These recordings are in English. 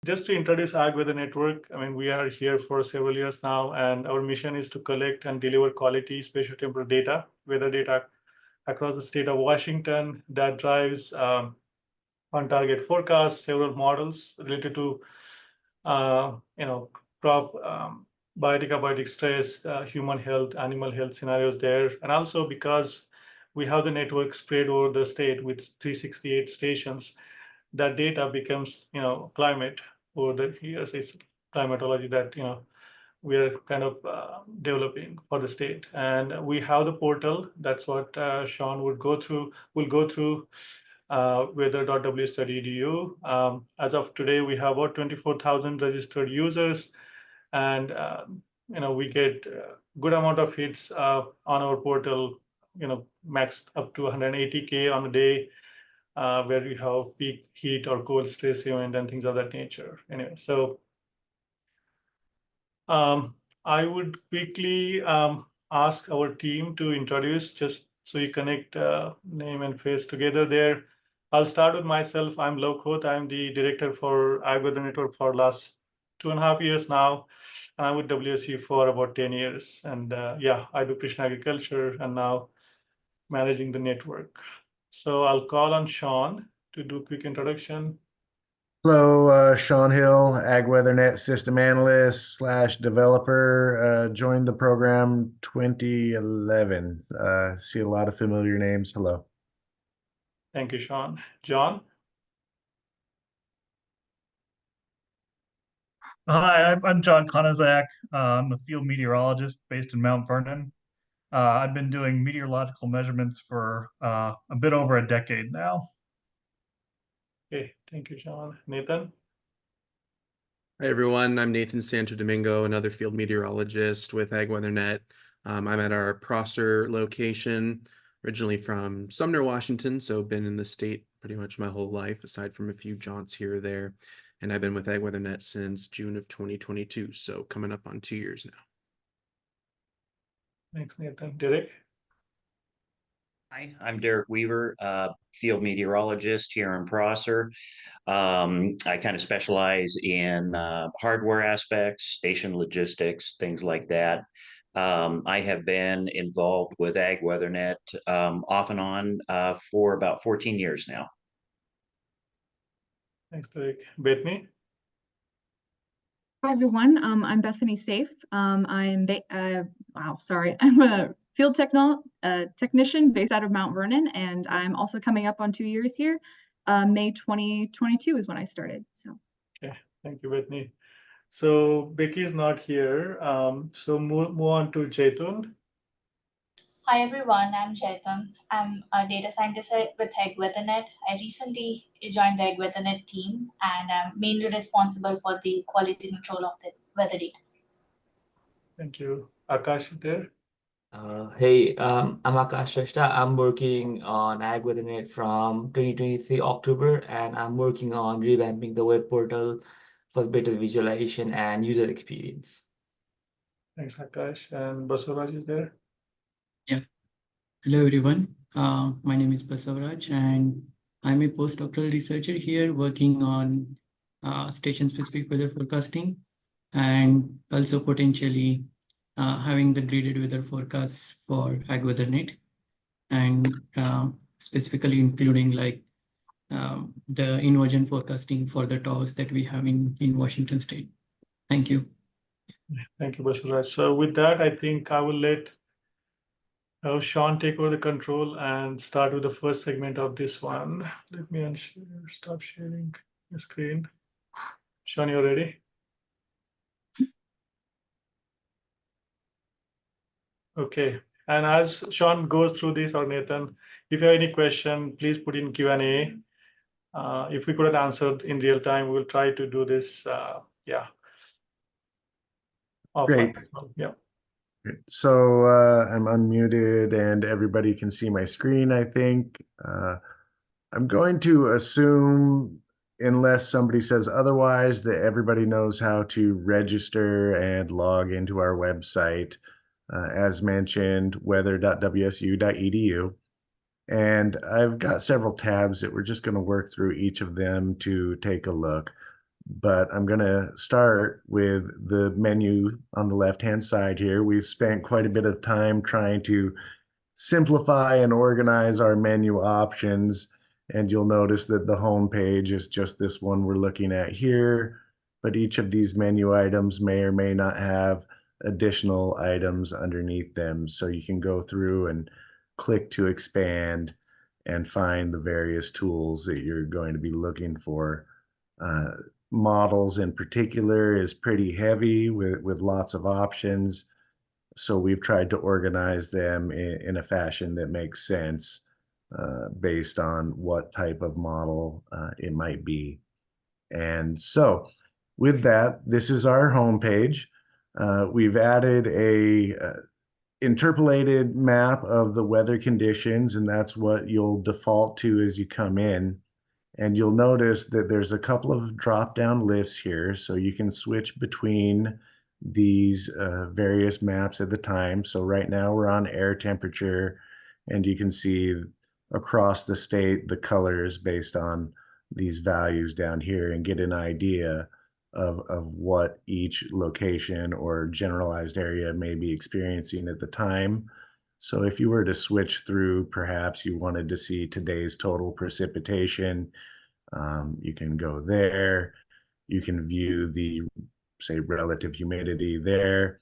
just to introduce AgWeather Network, I mean, we are here for several years now, and our mission is to collect and deliver quality spatial temperature data, weather data across the state of Washington that drives on-target forecasts, several models related to, crop biotic, abiotic stress, human health, animal health scenarios there. And also because we have the network spread over the state with 368 stations, that data becomes, climate over the years. It's climatology that, we are kind of developing for the state. And we have the portal. That's what Sean will go through, weather.wstudy.edu. As of today, we have about 24,000 registered users, and we get a good amount of hits on our portal, maxed up to 180K on a day, where we have peak heat or cold stress event and things of that nature. Anyway, so I would quickly ask our team to introduce, just so you connect name and face together there. I'll start with myself. I'm Lokhoth. I'm the director for AgWeather Network for last 2.5 years now. And I'm with WSU for about 10 years. And I do precision agriculture and now managing the network. So I'll call on Sean to do a quick introduction. Hello, Sean Hill, AgWeatherNet system analyst / developer. Joined the program 2011. See a lot of familiar names. Hello. Thank you, Sean. John? Hi, I'm John Konizak. I'm a field meteorologist based in Mount Vernon. I've been doing meteorological measurements for a bit over a decade now. Okay, thank you, John. Nathan? Hi, everyone. I'm Nathan Santo Domingo, another field meteorologist with AgWeatherNet. I'm at our Prosser location, originally from Sumner, Washington, so been in the state pretty much my whole life, aside from a few jaunts here or there. And I've been with AgWeatherNet since June of 2022, so coming up on 2 years now. Thanks, Nathan. Derek? Hi, I'm Derek Weaver, field meteorologist here in Prosser. I kind of specialize in hardware aspects, station logistics, things like that. I have been involved with AgWeatherNet off and on for about 14 years now. Thanks, Derek. Bethany? Hi, everyone. I'm Bethany Safe. I'm a field technician based out of Mount Vernon, and I'm also coming up on 2 years here. May 2022 is when I started. So. Okay, thank you, Bethany. So Becky is not here. So move on to Jaitun. Hi everyone, I'm Jaitan. I'm a data scientist with AgWeatherNet. I recently joined the AgWeatherNet team, and I'm mainly responsible for the quality control of the weather data. Thank you. Akash is there. Hey, I'm Akash Shrestha. I'm working on AgWeatherNet from 2023 October, and I'm working on revamping the web portal for better visualization and user experience. Thanks, Akash. And Basuraj is there. Yeah. Hello, everyone. My name is Basavaraj, and I'm a postdoctoral researcher here working on station-specific weather forecasting, and also potentially having the graded weather forecasts for AgWeatherNet, and specifically including like the inversion forecasting for the towers that we have in Washington State. Thank you. Thank you, Basuraj. So with that, I think I will let Sean take over the control and start with the first segment of this one. Let me stop sharing the screen. Sean, you ready? Okay. And as Sean goes through this, or Nathan, if you have any question, please put in Q&A. If we couldn't answer in real time, we'll try to do this. Great. Yeah. So I'm unmuted and everybody can see my screen, I think. I'm going to assume, unless somebody says otherwise, that everybody knows how to register and log into our website. As mentioned, weather.wsu.edu. And I've got several tabs that we're just going to work through each of them to take a look. but I'm going to start with the menu on the left-hand side here. We've spent quite a bit of time trying to simplify and organize our menu options, and you'll notice that the home page is just this one we're looking at here, but each of these menu items may or may not have additional items underneath them. So you can go through and click to expand and find the various tools that you're going to be looking for. Models in particular is pretty heavy with lots of options. So we've tried to organize them in a fashion that makes sense based on what type of model it might be. And so with that, this is our home page. We've added a interpolated map of the weather conditions, and that's what you'll default to as you come in. And you'll notice that there's a couple of drop-down lists here, so you can switch between these various maps at the time. So right now we're on air temperature, and you can see across the state the colors based on these values down here and get an idea of what each location or generalized area may be experiencing at the time. So if you were to switch through, perhaps you wanted to see today's total precipitation, you can go there. You can view the, say, relative humidity there.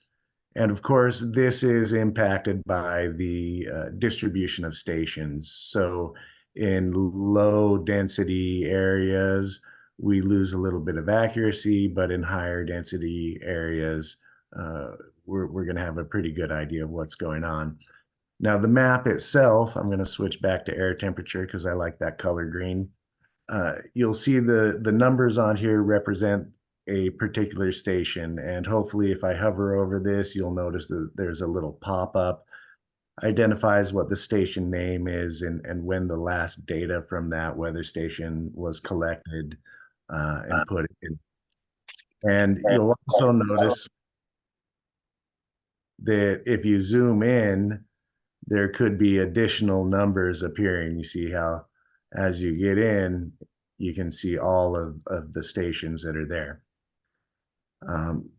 And of course, this is impacted by the distribution of stations. So in low density areas, we lose a little bit of accuracy, but in higher density areas, we're going to have a pretty good idea of what's going on. Now, the map itself, I'm going to switch back to air temperature because I like that color green. You'll see the numbers on here represent a particular station, and hopefully if I hover over this, you'll notice that there's a little pop-up, identifies what the station name is and when the last data from that weather station was collected and put in. And you'll also notice that if you zoom in, there could be additional numbers appearing. You see how as you get in, you can see all of the stations that are there.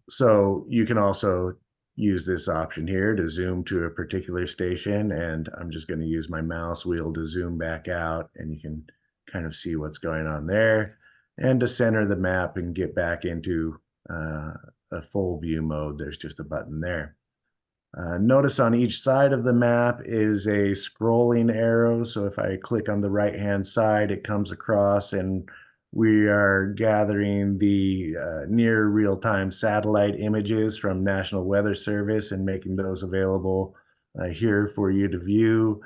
So you can also use this option here to zoom to a particular station, and I'm just going to use my mouse wheel to zoom back out, and you can kind of see what's going on there, and to center the map and get back into a full view mode, there's just a button there. Notice on each side of the map is a scrolling arrow. So if I click on the right-hand side, it comes across and we are gathering the near real-time satellite images from National Weather Service and making those available here for you to view.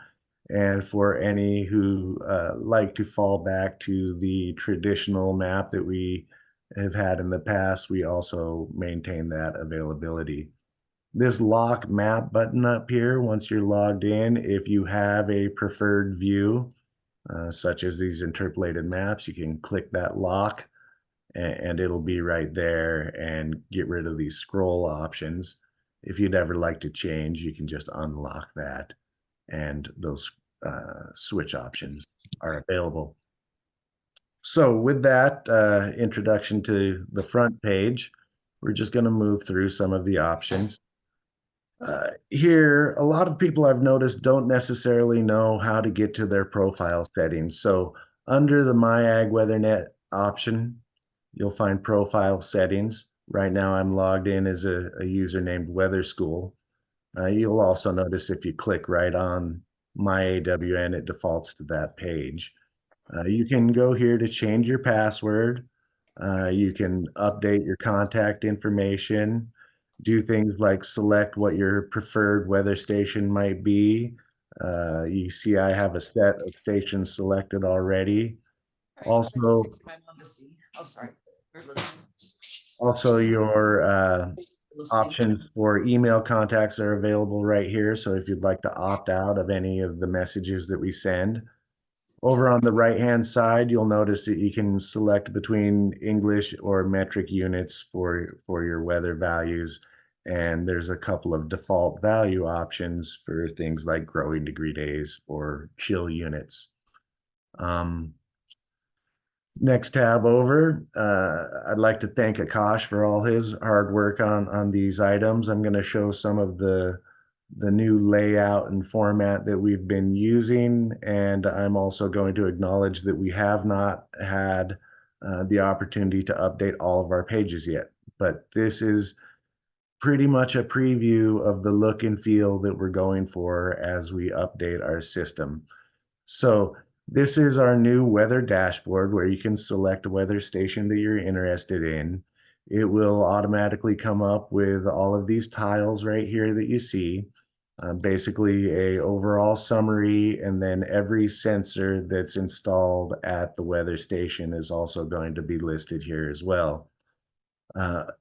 And for any who like to fall back to the traditional map that we have had in the past, we also maintain that availability. This lock map button up here, once you're logged in, if you have a preferred view, such as these interpolated maps, you can click that lock and it'll be right there and get rid of these scroll options. If you'd ever like to change, you can just unlock that and those switch options are available. So with that introduction to the front page, we're just going to move through some of the options. Here, a lot of people I've noticed don't necessarily know how to get to their profile settings. So under the My AgWeatherNet option, you'll find profile settings. Right now I'm logged in as a user named Weather School. You'll also notice if you click right on My AWN, it defaults to that page. You can go here to change your password. You can update your contact information, do things like select what your preferred weather station might be. You see I have a set of stations selected already. Also, your options for email contacts are available right here. So if you'd like to opt out of any of the messages that we send. Over on the right-hand side, you'll notice that you can select between English or metric units for your weather values. And there's a couple of default value options for things like growing degree days or chill units. Next tab over, I'd like to thank Akash for all his hard work on these items. I'm going to show some of the new layout and format that we've been using, and I'm also going to acknowledge that we have not had the opportunity to update all of our pages yet. But this is pretty much a preview of the look and feel that we're going for as we update our system. So this is our new weather dashboard where you can select a weather station that you're interested in. It will automatically come up with all of these tiles right here that you see. Basically a overall summary, and then every sensor that's installed at the weather station is also going to be listed here as well.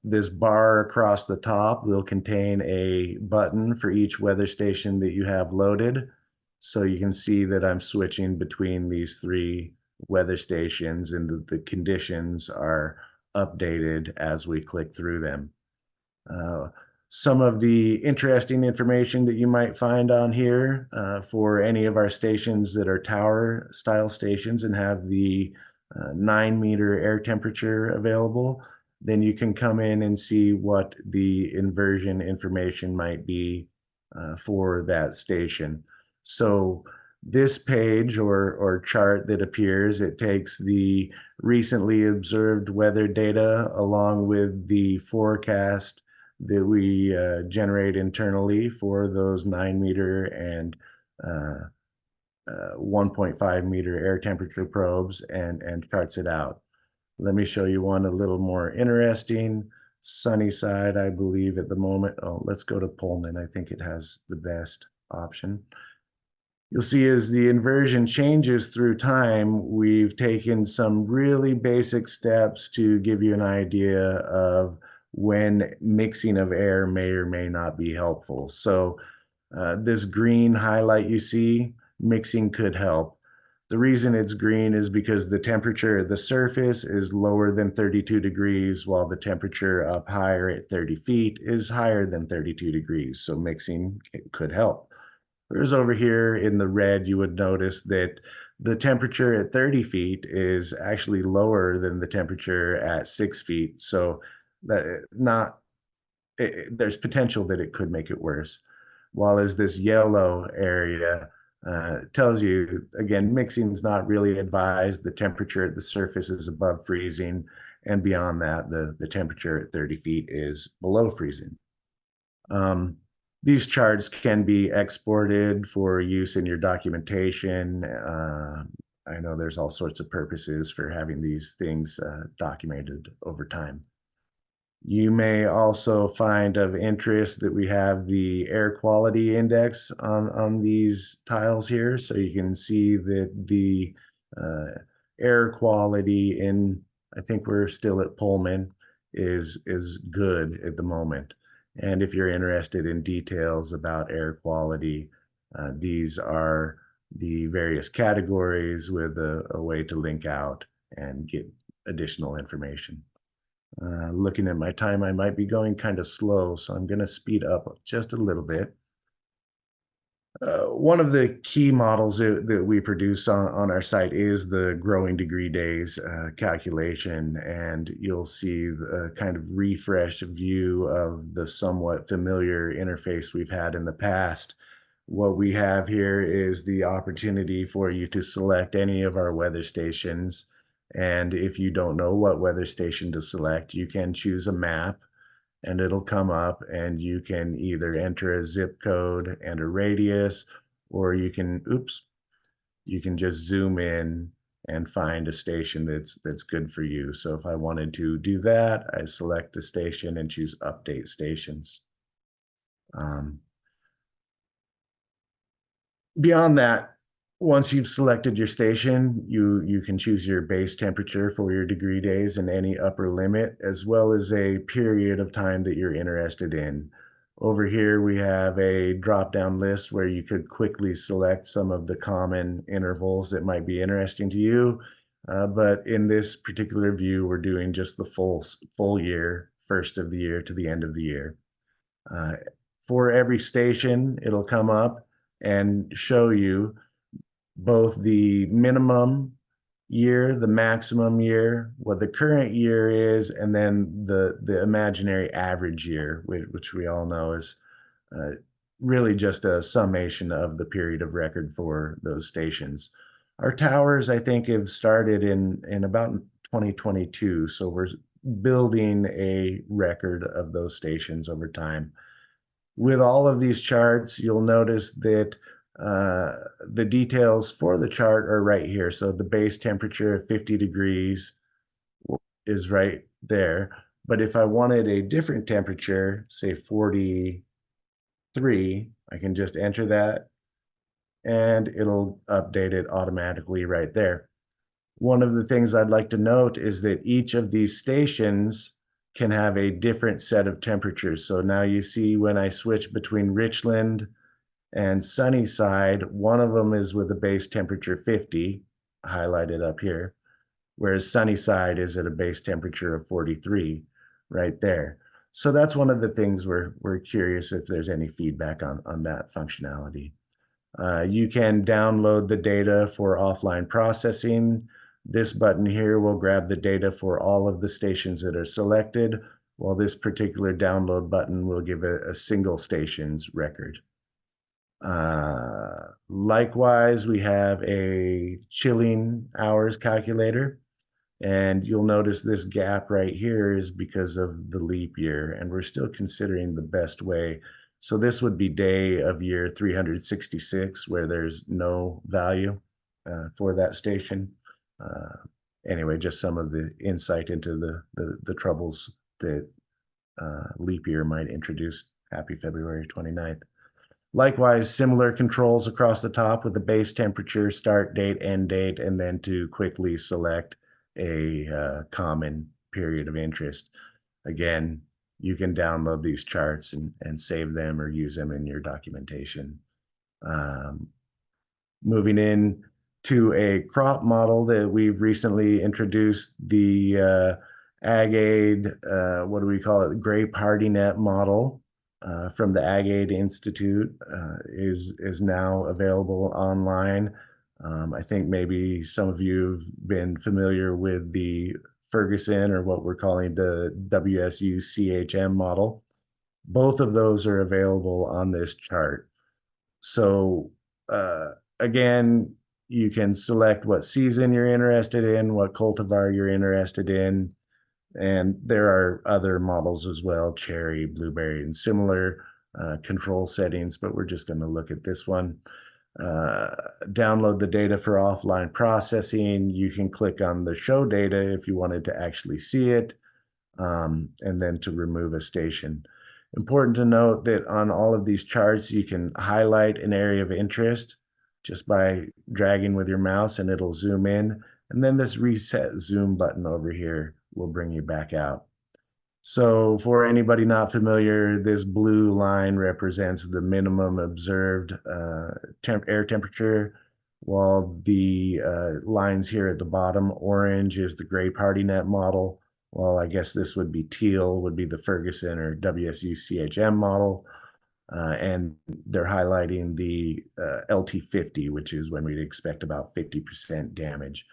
This bar across the top will contain a button for each weather station that you have loaded. So you can see that I'm switching between these three weather stations, and the conditions are updated as we click through them. Some of the interesting information that you might find on here for any of our stations that are tower style stations and have the 9-meter air temperature available, then you can come in and see what the inversion information might be for that station. So this page or chart that appears, it takes the recently observed weather data along with the forecast that we generate internally for those 9-meter and 1.5-meter air temperature probes, and charts it out. Let me show you one a little more interesting. Sunny side, I believe at the moment. Oh, let's go to Pullman. I think it has the best option. You'll see as the inversion changes through time, we've taken some really basic steps to give you an idea of when mixing of air may or may not be helpful. So this green highlight you see, mixing could help. The reason it's green is because the temperature at the surface is lower than 32 degrees, while the temperature up higher at 30 feet is higher than 32 degrees. So mixing could help. Whereas over here in the red, you would notice that the temperature at 30 feet is actually lower than the temperature at 6 feet. So that there's potential that it could make it worse. While as this yellow area tells you, again, mixing is not really advised. The temperature at the surface is above freezing, and beyond that, the temperature at 30 feet is below freezing. These charts can be exported for use in your documentation. I know there's all sorts of purposes for having these things documented over time. You may also find of interest that we have the air quality index on these tiles here. So you can see that the air quality in, I think we're still at Pullman, is good at the moment. And if you're interested in details about air quality, these are the various categories with a way to link out and get additional information. Looking at my time, I might be going kind of slow, so I'm going to speed up just a little bit. One of the key models that we produce on our site is the growing degree days calculation, and you'll see the kind of refresh view of the somewhat familiar interface we've had in the past. What we have here is the opportunity for you to select any of our weather stations, and if you don't know what weather station to select, you can choose a map, and it'll come up, and you can either enter a zip code and a radius, or you can, you can just zoom in and find a station that's good for you. So if I wanted to do that, I select the station and choose update stations. Beyond that, once you've selected your station, you can choose your base temperature for your degree days and any upper limit, as well as a period of time that you're interested in. Over here, we have a drop-down list where you could quickly select some of the common intervals that might be interesting to you. But in this particular view, we're doing just the full year, first of the year to the end of the year. For every station, it'll come up and show you both the minimum year, the maximum year, what the current year is, and then the imaginary average year, which we all know is really just a summation of the period of record for those stations. Our towers, I think, have started in about 2022, so we're building a record of those stations over time. With all of these charts, you'll notice that the details for the chart are right here. So the base temperature of 50 degrees is right there. But if I wanted a different temperature, say 43, I can just enter that and it'll update it automatically right there. One of the things I'd like to note is that each of these stations can have a different set of temperatures. So now you see when I switch between Richland and Sunnyside, one of them is with a base temperature 50, highlighted up here, whereas Sunnyside is at a base temperature of 43 right there. So that's one of the things we're curious if there's any feedback on that functionality. You can download the data for offline processing. This button here will grab the data for all of the stations that are selected, while this particular download button will give a single station's record. Likewise, we have a chilling hours calculator, and you'll notice this gap right here is because of the leap year, and we're still considering the best way. So this would be day of year 366, where there's no value for that station. Anyway, just some of the insight into the troubles that leap year might introduce. Happy February 29th. Likewise, similar controls across the top with the base temperature, start date, end date, and then to quickly select a common period of interest. Again, you can download these charts and save them or use them in your documentation. Moving in to a crop model that we've recently introduced, the AgAid, what do we call it, Grape HardyNet model from the AgAid Institute is now available online. I think maybe some of you have been familiar with the Ferguson, or what we're calling the WSU CHM model. Both of those are available on this chart. So again, you can select what season you're interested in, what cultivar you're interested in, and there are other models as well, cherry, blueberry, and similar control settings, but we're just going to look at this one. Download the data for offline processing. You can click on the show data if you wanted to actually see it, and then to remove a station. Important to note that on all of these charts, you can highlight an area of interest just by dragging with your mouse, and it'll zoom in. And then this reset zoom button over here will bring you back out. So for anybody not familiar, this blue line represents the minimum observed air temperature, while the lines here at the bottom, orange, is the Grape HardyNet model. Well, I guess this would be teal, would be the Ferguson or WSU CHM model. And they're highlighting the LT50, which is when we'd expect about 50% damage.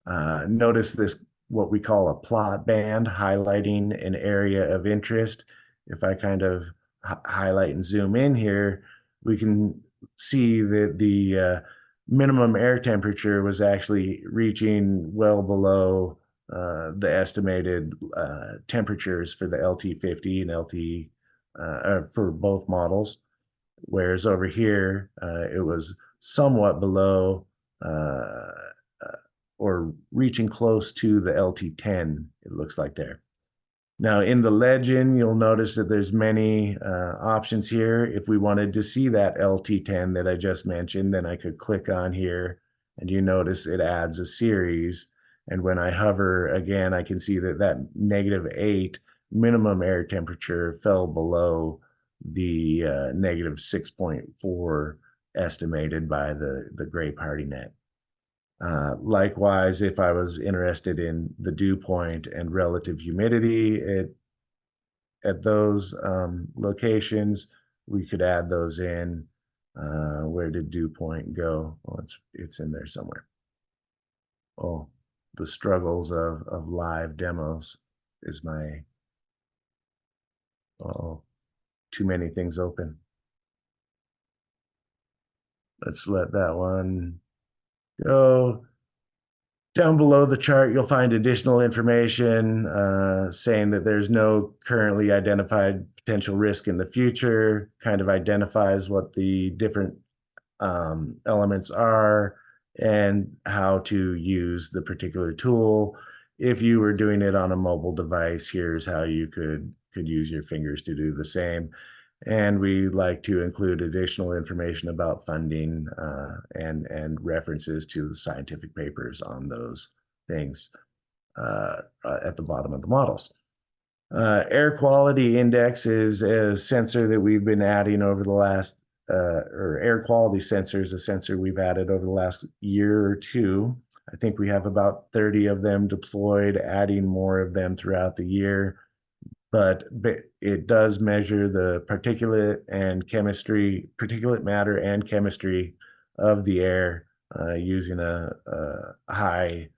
Notice this, what we call a plot band, highlighting an area of interest. If I kind of highlight and zoom in here, we can see that the minimum air temperature was actually reaching well below the estimated temperatures for the LT50 and LT for both models, whereas over here it was somewhat below or reaching close to the LT10, it looks like there. Now in the legend, you'll notice that there's many options here. If we wanted to see that LT10 that I just mentioned, then I could click on here, and you notice it adds a series. And when I hover again, I can see that that -8 minimum air temperature fell below the -6.4 estimated by the Grape HardyNet. Likewise, if I was interested in the dew point and relative humidity at those locations, we could add those in. Where did dew point go? Well, it's in there somewhere. Oh, the struggles of live demos is my, oh, too many things open. Let's let that one go. Down below the chart, you'll find additional information saying that there's no currently identified potential risk in the future, kind of identifies what the different elements are and how to use the particular tool. If you were doing it on a mobile device, here's how you could use your fingers to do the same. And we like to include additional information about funding and references to the scientific papers on those things at the bottom of the models. Air quality index is a sensor that we've been adding over the last, or air quality sensor is a sensor we've added over the last year or two. I think we have about 30 of them deployed, adding more of them throughout the year. But it does measure the particulate matter and chemistry of the air using a high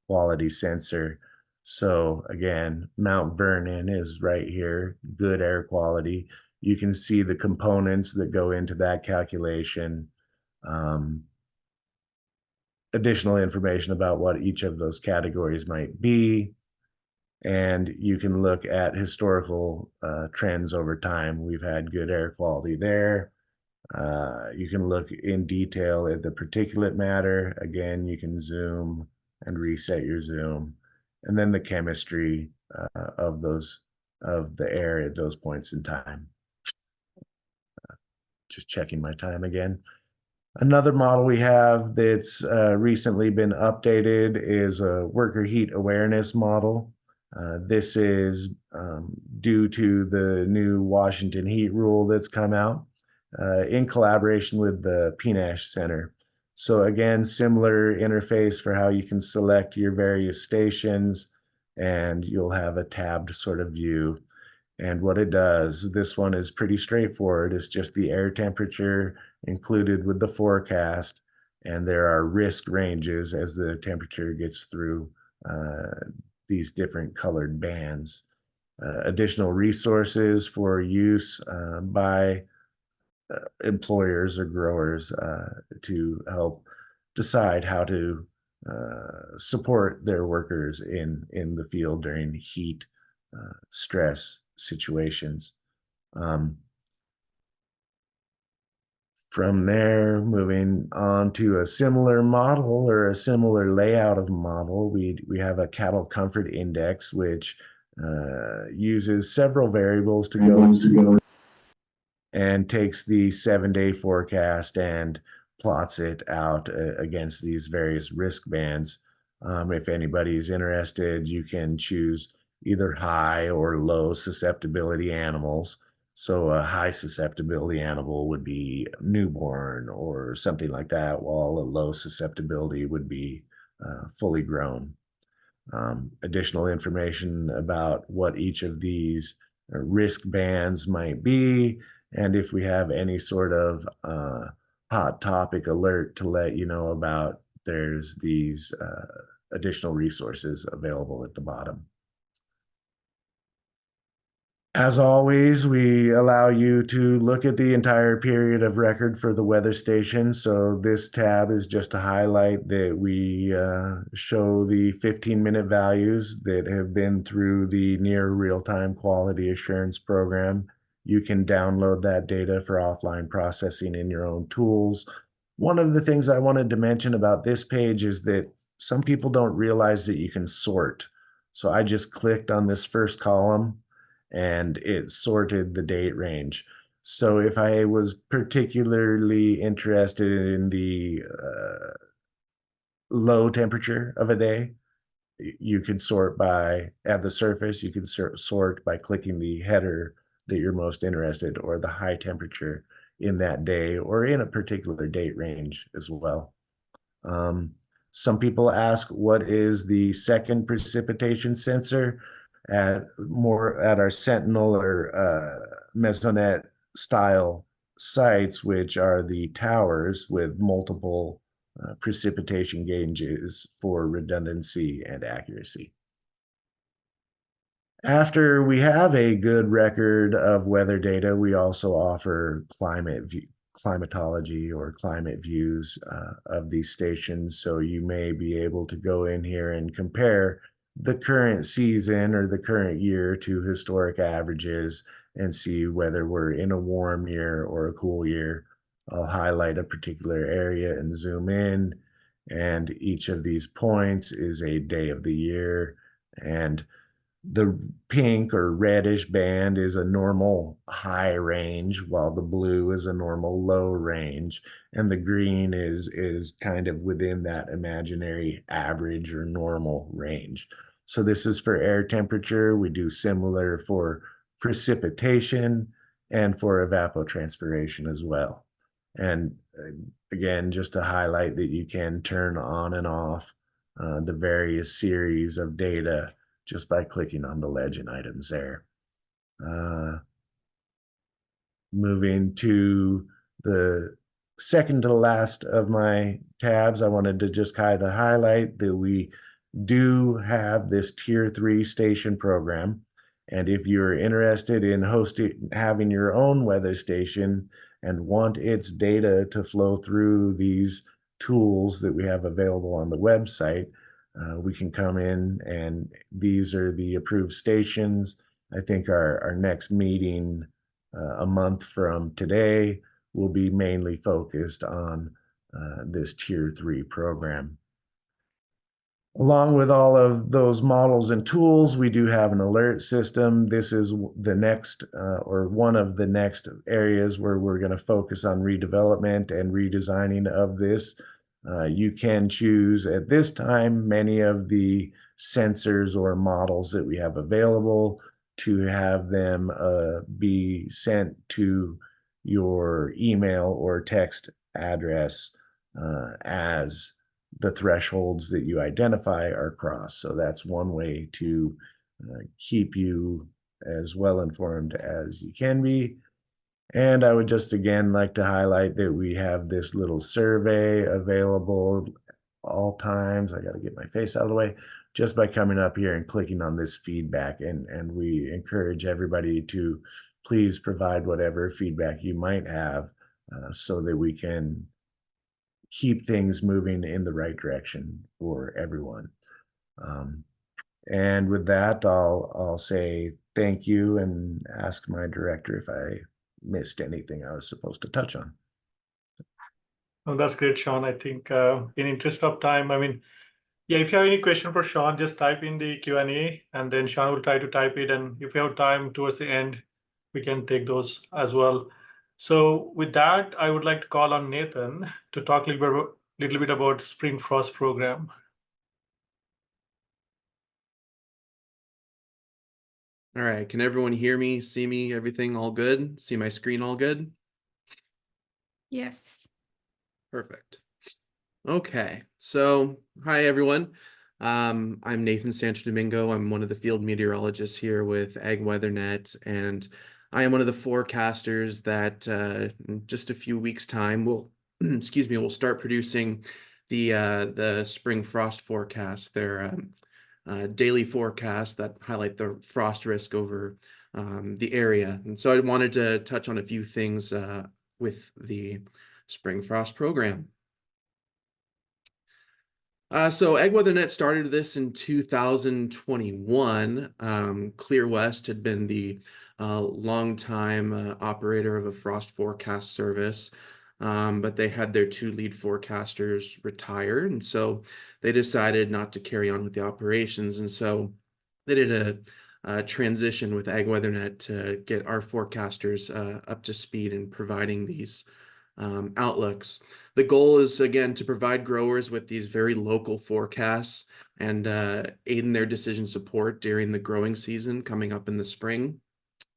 quality sensor. So again, Mount Vernon is right here, good air quality. You can see the components that go into that calculation. Additional information about what each of those categories might be. And you can look at historical trends over time. We've had good air quality there. You can look in detail at the particulate matter. Again, you can zoom and reset your zoom. And then the chemistry of the air at those points in time. Just checking my time again. Another model we have that's recently been updated is a worker heat awareness model. This is due to the new Washington heat rule that's come out in collaboration with the PNASH Center. So again, similar interface for how you can select your various stations, and you'll have a tabbed sort of view. And what it does, this one is pretty straightforward. It's just the air temperature included with the forecast, and there are risk ranges as the temperature gets through these different colored bands. Additional resources for use by employers or growers to help decide how to support their workers in the field during heat stress situations. From there, moving on to a similar model or a similar layout of model, we have a cattle comfort index, which uses several variables to go and takes the 7-day forecast and plots it out against these various risk bands. If anybody's interested, you can choose either high or low susceptibility animals. So a high susceptibility animal would be newborn or something like that, while a low susceptibility would be fully grown. Additional information about what each of these risk bands might be, and if we have any sort of hot topic alert to let you know about, there's these additional resources available at the bottom. As always, we allow you to look at the entire period of record for the weather station. So this tab is just to highlight that we show the 15-minute values that have been through the near real-time quality assurance program. You can download that data for offline processing in your own tools. One of the things I wanted to mention about this page is that some people don't realize that you can sort. So I just clicked on this first column and it sorted the date range. So if I was particularly interested in the low temperature of a day, you could sort by, at the surface, you could sort by clicking the header that you're most interested, or the high temperature in that day, or in a particular date range as well. Some people ask, what is the second precipitation sensor? At our Sentinel or Mesonet style sites, which are the towers with multiple precipitation gauges for redundancy and accuracy. After we have a good record of weather data, we also offer climatology or climate views of these stations. So you may be able to go in here and compare the current season or the current year to historic averages and see whether we're in a warm year or a cool year. I'll highlight a particular area and zoom in, and each of these points is a day of the year, and the pink or reddish band is a normal high range, while the blue is a normal low range, and the green is kind of within that imaginary average or normal range. So this is for air temperature. We do similar for precipitation and for evapotranspiration as well. And again, just to highlight that you can turn on and off the various series of data just by clicking on the legend items there. Moving to the second to last of my tabs, I wanted to just kind of highlight that we do have this Tier 3 station program. And if you're interested in having your own weather station and want its data to flow through these tools that we have available on the website, we can come in, and these are the approved stations. I think our next meeting a month from today will be mainly focused on this Tier 3 program. Along with all of those models and tools, we do have an alert system. This is the next or one of the next areas where we're going to focus on redevelopment and redesigning of this. You can choose at this time many of the sensors or models that we have available to have them be sent to your email or text address as the thresholds that you identify are crossed. So that's one way to keep you as well informed as you can be. And I would just again like to highlight that we have this little survey available all times. I got to get my face out of the way just by coming up here and clicking on this feedback. And we encourage everybody to please provide whatever feedback you might have so that we can keep things moving in the right direction for everyone. And with that, I'll say thank you and ask my director if I missed anything I was supposed to touch on. Oh, that's great, Sean. I think in interest of time, I mean, yeah, if you have any question for Sean, just type in the Q&A and then Sean will try to type it. And if we have time towards the end, we can take those as well. So with that, I would like to call on Nathan to talk a little bit about Spring Frost program. All right, can everyone hear me, see me, everything all good? See my screen all good? Yes. Perfect. Okay, so hi everyone. I'm Nathan Santo Domingo. I'm one of the field meteorologists here with AgWeatherNet, and I am one of the forecasters that in just a few weeks' time will, excuse me, we'll start producing the spring frost forecast. They're daily forecasts that highlight the frost risk over the area. And so I wanted to touch on a few things with the spring frost program. So AgWeatherNet started this in 2021. Clear West had been the longtime operator of a frost forecast service, but they had their two lead forecasters retire, and so they decided not to carry on with the operations. And so they did a transition with AgWeatherNet to get our forecasters up to speed in providing these outlooks. The goal is, again, to provide growers with these very local forecasts and aid in their decision support during the growing season coming up in the spring.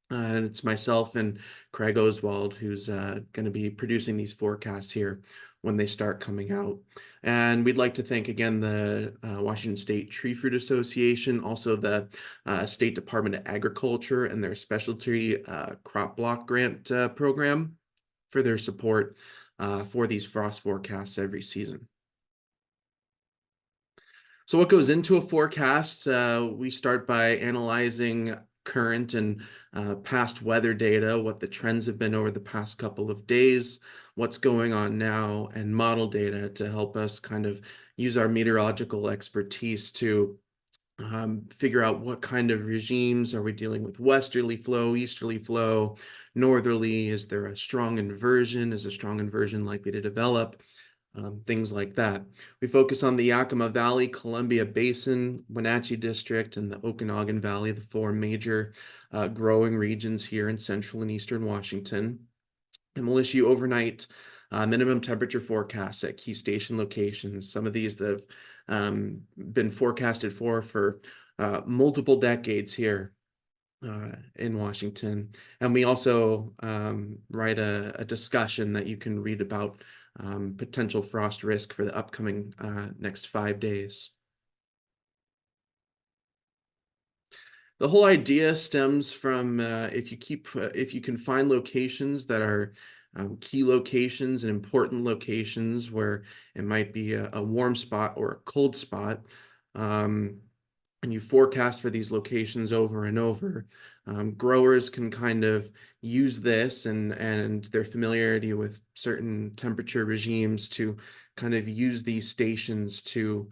And it's myself and Craig Oswald who's going to be producing these forecasts here when they start coming out. And we'd like to thank again the Washington State Tree Fruit Association, also the State Department of Agriculture and their specialty crop block grant program for their support for these frost forecasts every season. So what goes into a forecast? We start by analyzing current and past weather data, what the trends have been over the past couple of days, what's going on now, and model data to help us kind of use our meteorological expertise to figure out what kind of regimes are we dealing with: westerly flow, easterly flow, northerly. Is there a strong inversion? Is a strong inversion likely to develop? Things like that. We focus on the Yakima Valley, Columbia Basin, Wenatchee District, and the Okanagan Valley, the four major growing regions here in central and eastern Washington. And we'll issue overnight minimum temperature forecasts at key station locations. Some of these that have been forecasted for multiple decades here in Washington. And we also write a discussion that you can read about potential frost risk for the upcoming next 5 days. The whole idea stems from if you can find locations that are key locations and important locations where it might be a warm spot or a cold spot, and you forecast for these locations over and over, growers can kind of use this and their familiarity with certain temperature regimes to kind of use these stations to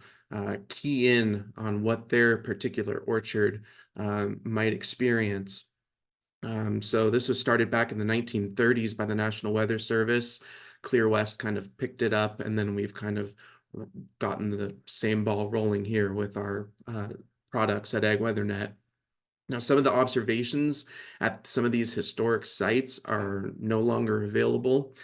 key in on what their particular orchard might experience. So this was started back in the 1930s by the National Weather Service. Clear West kind of picked it up, and then we've kind of gotten the same ball rolling here with our products at AgWeatherNet. Now, some of the observations at some of these historic sites are no longer available.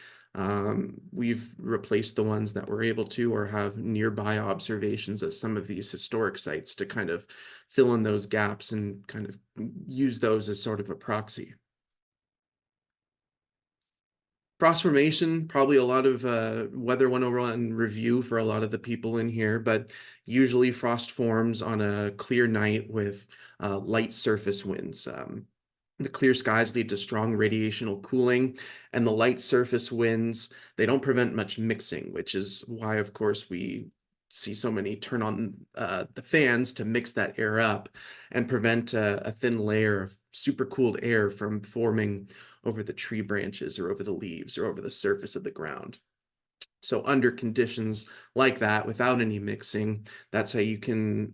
We've replaced the ones that we're able to, or have nearby observations at some of these historic sites to kind of fill in those gaps and kind of use those as sort of a proxy. Frost formation, probably a lot of Weather 101 review for a lot of the people in here, but usually frost forms on a clear night with light surface winds. The clear skies lead to strong radiational cooling, and the light surface winds, they don't prevent much mixing, which is why, of course, we see so many turn on the fans to mix that air up and prevent a thin layer of supercooled air from forming over the tree branches or over the leaves or over the surface of the ground. So under conditions like that, without any mixing, that's how you can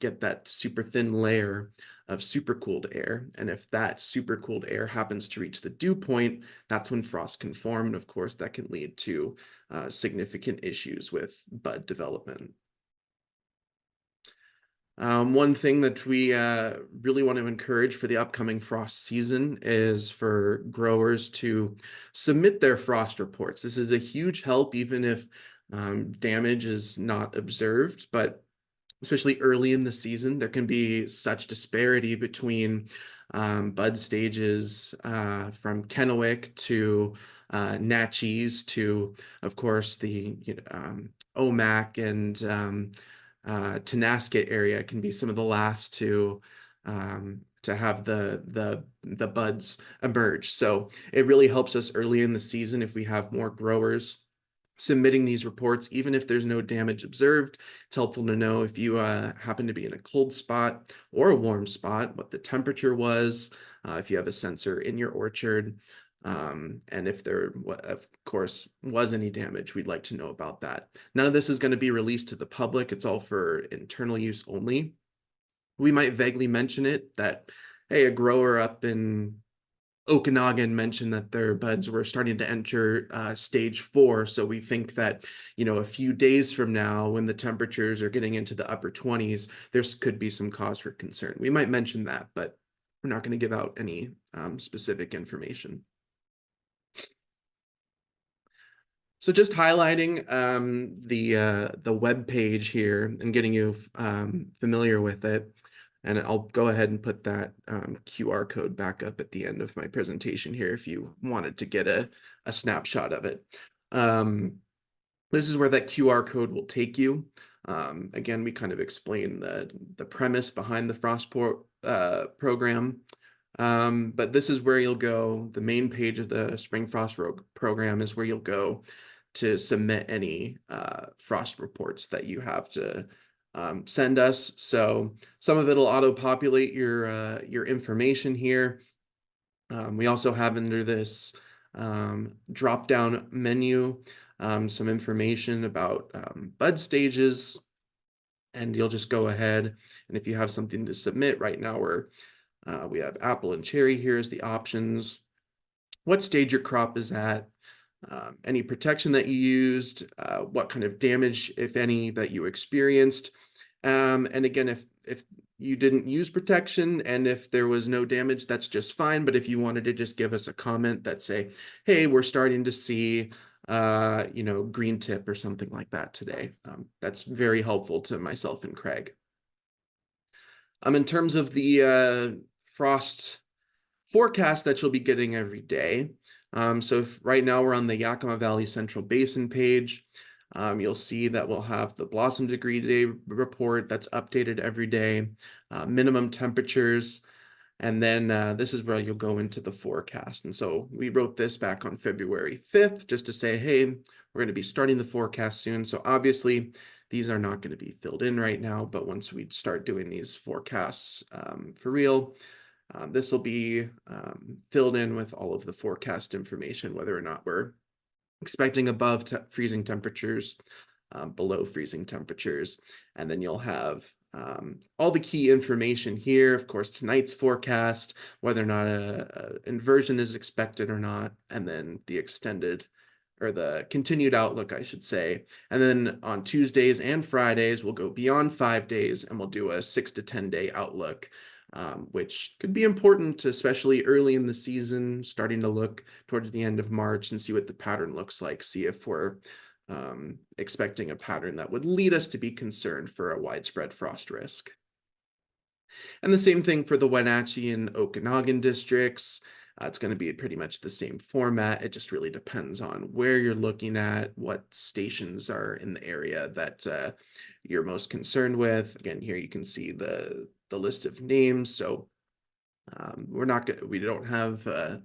get that super thin layer of supercooled air. And if that supercooled air happens to reach the dew point, that's when frost can form. And of course, that can lead to significant issues with bud development. One thing that we really want to encourage for the upcoming frost season is for growers to submit their frost reports. This is a huge help, even if damage is not observed, but especially early in the season, there can be such disparity between bud stages from Kennewick to Natchez to, of course, the Omak and Tenasket area can be some of the last to have the buds emerge. So it really helps us early in the season if we have more growers submitting these reports, even if there's no damage observed. It's helpful to know if you happen to be in a cold spot or a warm spot, what the temperature was, if you have a sensor in your orchard. And if there, of course, was any damage, we'd like to know about that. None of this is going to be released to the public. It's all for internal use only. We might vaguely mention it that, hey, a grower up in Okanagan mentioned that their buds were starting to enter stage 4. So we think that, a few days from now, when the temperatures are getting into the upper 20s, there could be some cause for concern. We might mention that, but we're not going to give out any specific information. So just highlighting the web page here and getting you familiar with it. And I'll go ahead and put that QR code back up at the end of my presentation here if you wanted to get a snapshot of it. This is where that QR code will take you. Again, we kind of explain the premise behind the Frost program. But this is where you'll go. The main page of the Spring Frost program is where you'll go to submit any frost reports that you have to send us. So some of it will auto-populate your information here. We also have under this drop-down menu some information about bud stages, and you'll just go ahead, and if you have something to submit right now, we have apple and cherry here as the options, what stage your crop is at, any protection that you used, what kind of damage, if any, that you experienced. And again, if you didn't use protection and if there was no damage, that's just fine. But if you wanted to just give us a comment that say, hey, we're starting to see green tip or something like that today, that's very helpful to myself and Craig. In terms of the frost forecast that you'll be getting every day. So if right now we're on the Yakima Valley Central Basin page, you'll see that we'll have the blossom degree day report that's updated every day, minimum temperatures, and then this is where you'll go into the forecast. And so we wrote this back on February 5th just to say, hey, we're going to be starting the forecast soon. So obviously these are not going to be filled in right now, but once we start doing these forecasts for real, this will be filled in with all of the forecast information, whether or not we're expecting above freezing temperatures, below freezing temperatures, and then you'll have all the key information here. Of course, tonight's forecast, whether or not a inversion is expected or not, and then the extended or the continued outlook, I should say. And then on Tuesdays and Fridays, we'll go beyond 5 days and we'll do a 6 to 10 day outlook, which could be important, especially early in the season, starting to look towards the end of March and see what the pattern looks like, see if we're expecting a pattern that would lead us to be concerned for a widespread frost risk. And the same thing for the Wenatchee and Okanagan districts. It's going to be pretty much the same format. It just really depends on where you're looking at, what stations are in the area that you're most concerned with. Again, here you can see the list of names. So we don't have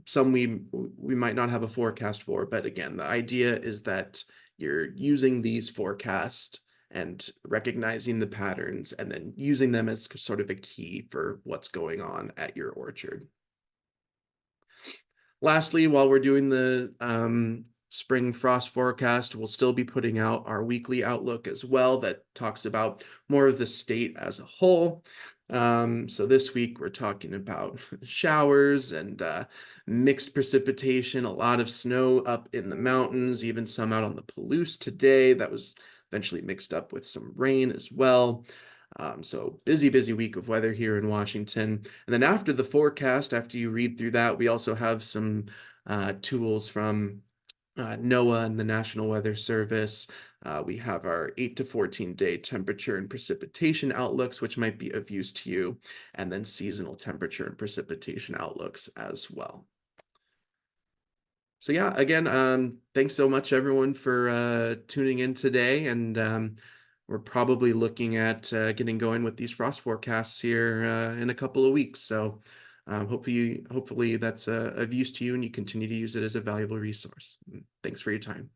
some we might not have a forecast for, but again, the idea is that you're using these forecasts and recognizing the patterns and then using them as sort of a key for what's going on at your orchard. Lastly, while we're doing the spring frost forecast, we'll still be putting out our weekly outlook as well that talks about more of the state as a whole. So this week we're talking about showers and mixed precipitation, a lot of snow up in the mountains, even some out on the Palouse today that was eventually mixed up with some rain as well. So busy week of weather here in Washington. And then after the forecast, after you read through that, we also have some tools from NOAA and the National Weather Service. We have our 8 to 14 day temperature and precipitation outlooks, which might be of use to you, and then seasonal temperature and precipitation outlooks as well. So yeah, again, thanks so much everyone for tuning in today, and we're probably looking at getting going with these frost forecasts here in a couple of weeks. So hopefully that's of use to you and you continue to use it as a valuable resource. Thanks for your time.